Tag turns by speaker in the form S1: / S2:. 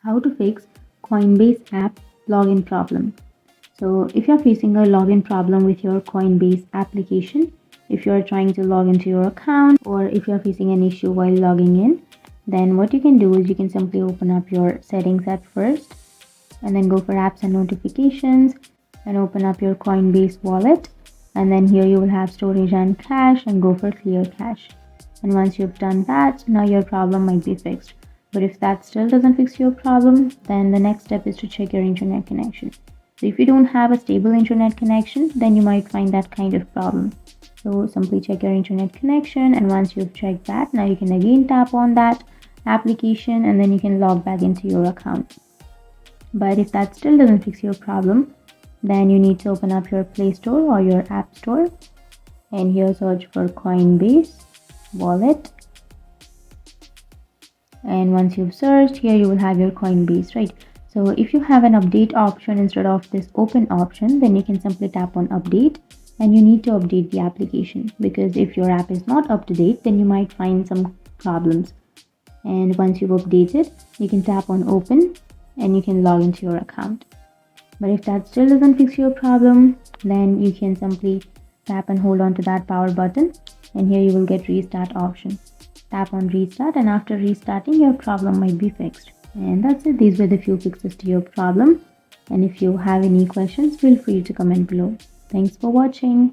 S1: How to fix Coinbase app login problem. So if you're facing a login problem with your Coinbase application, if you're trying to log into your account, or if you're facing an issue while logging in, then what you can do is you can simply open up your settings at first and then go for apps and notifications and open up your Coinbase wallet, and then here you will have storage and cache and go for clear cache. And once you've done that, now your problem might be fixed. But if that still doesn't fix your problem, then the next step is to check your internet connection. So if you don't have a stable internet connection, then you might find that kind of problem. So simply check your internet connection, and once you've checked that, now you can again tap on that application and then you can log back into your account. But if that still doesn't fix your problem, then you need to open up your Play Store or your App Store, and here search for Coinbase wallet. And once you've searched, here you will have your Coinbase, right? So if you have an update option instead of this open option, then you can simply tap on update, and you need to update the application, because if your app is not up to date, then you might find some problems. And once you've updated, you can tap on open and you can log into your account. But if that still doesn't fix your problem, then you can simply tap and hold on to that power button, and here you will get restart option. Tap on restart, and after restarting, your problem might be fixed. And that's it. These were the few fixes to your problem. And if you have any questions, feel free to comment below. Thanks for watching.